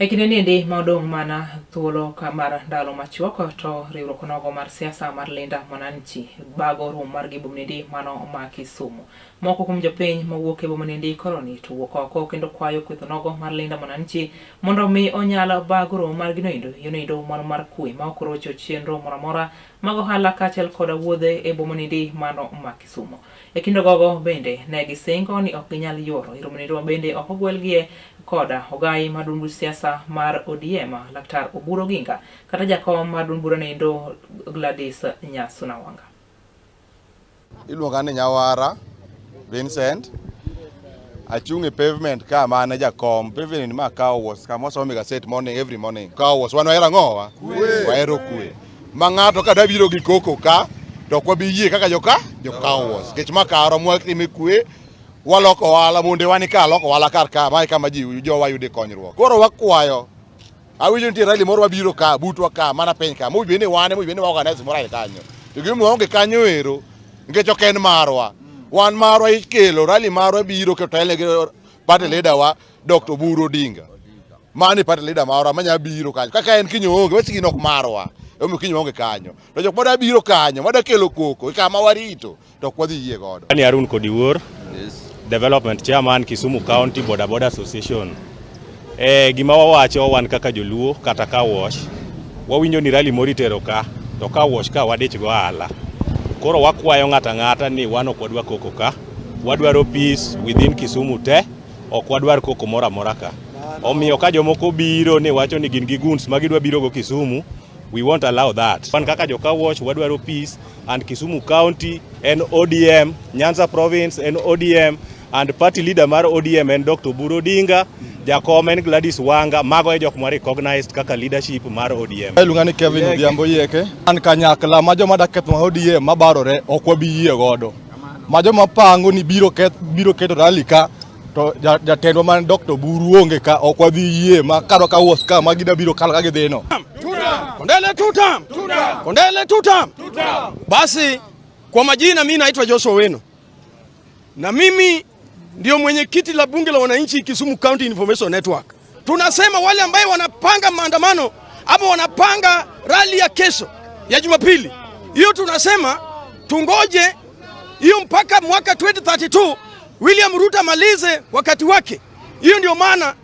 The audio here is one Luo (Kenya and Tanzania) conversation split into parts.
Kinde niendi maodong' mana thuolo mar ndalo machuok to riwruok nogo mar siasa mar Linda Mwananchi bago rum mar gibomnendi mano ma Kisumu. Moko kuom jopiny mawuok e bomnendi koroni to wuok oko kendo kwayo kweth nogo mar Linda Mwananchi mondo mi onyalo bago rum mar ginoendo mano mar Kwee ma okrocho chenro moramora mag ohala kaachiel koda wuodhe e bomnendi mano ma Kisumu. Kinde gogo bende ne gisingo ni ok ginyal yoro romnendi bende ok ogwelgie koda ogai madungu siasa mar ODM Laktar Oburo Ginga kata jakom madun bura nendo Gladys Nyasunawanga. Iluonga ni Nyawara Vincent achung' e pavement ka mane jakom pavement ma car wash kama some ga set morning every morning car wash wan wahera ngowa wahero Kwee ma ng'ato kada biro gi koko ka to kwa biyie kaka jo car wash kech ma karo mwatime Kwee waloko wala munde wani ka loko wala kar ka mai kama ji jo wayude konyruok koro wakwayo awinjo nitie rally moro wabiro ka butwa ka mana piny ka mu bende wane mu bende organize mora kanyo to gimu onge kanyo ero nikech ok en marwa wan marwa ikelo rally marwa biro ke tele gi party leader wa Dr. Oburo Ginga mani party leader marwa manya biro kanyo kaka en kinyo onge wesi ginok marwa omo kinyo onge kanyo to jok moda biro kanyo moda kelo koko kama warito to kwadhi yie godo. Ani Arun Kodiwuor Development Chairman Kisumu County Boda Association. Gima wawacho wan kaka joluo kata car wash wawinjo ni rally moritero ka to car wash ka wadich go ala. Koro wakwayo ng'ata ni wan ok wadwa koko ka, wadwaro peace within Kisumu te, ok wadwar koko mora ka. Omiyo ka jomoko biro ni wacho ni gin gi guns magidwa biro go Kisumu, we won't allow that. Wan kaka jo car wash wadwaro peace and Kisumu County and ODM, Nyanza Province and ODM and party leader mar ODM and Dr. Oburo Ginga, jakom en Gladys Wanga, mago e jok ma recognized kaka leadership mar ODM. Iluonga ni Kevin Odhiambo Yeke. An kanyakla ma joma daket ma ODM mabarore ok wabiyie godo. Ma joma pango ni biro keto rally ka to jatendwa man Dr. Oburo onge ka ok wadhiyie ma kado ka wuos ka ma gida biro kala ka gidhino. Kondele tutam. Basi kwa majina mimi naitwa Joshua Weno. Na mimi ndio mwenyekiti la bunge la wananchi Kisumu County Information Network. Tunasema wale ambao wanapanga maandamano ama wanapanga rally ya kesho ya Jumapili, hiyo tunasema tungoje hiyo mpaka mwaka 2032 William Ruto amalize wakati wake. Hiyo ndio maana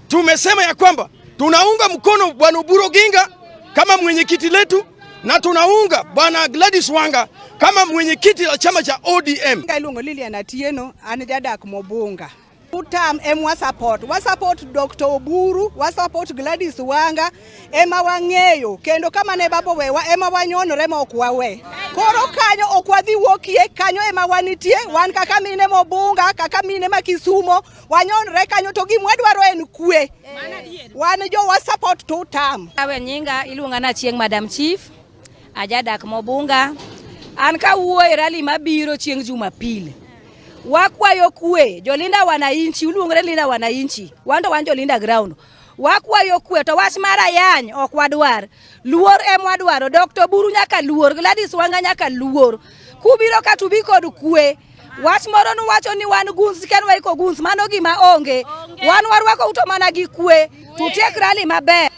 tumesema ya kwamba tunaunga mkono bwana Oburo Ginga kama mwenyekiti letu na tunaunga bwana Gladys Wanga kama mwenyekiti wa chama cha ODM. Ilungo Lilian Atieno anajadak Mobunga. Utam emwa support Dr. Oburo, wa support Gladys Wanga, ema wang'eyo kendo kama ne babo wewa ema wanyonore ma ok wawe. Koro kanyo ok wadhi wokie kanyo ema wanitie wan kaka mine Mobunga kaka mine ma Kisumu wanyonore kanyo to gimwadwaro en Kwee. Wan jo wa support to utam. Awe nyinga iluonga na chieng Madam Chief ajadak Mobunga. An ka wuoyo rally mabiro chieng Jumapili. Wakwayo Kwee, jolinda wananchi, uluongre linda wananchi. Wando wan jolinda ground. Wakwayo Kwee to wach mara yany ok wadwar. Luor emwadwaro. Dr. Oburo nyaka luor, Gladys Wanga nyaka luor. Kubiro ka tubi kod Kwee. Wach moro nuwacho ni wan guns kenwa iko guns mano gima onge. Wan warwako uto mana gi Kwee. Tutiek rally maber.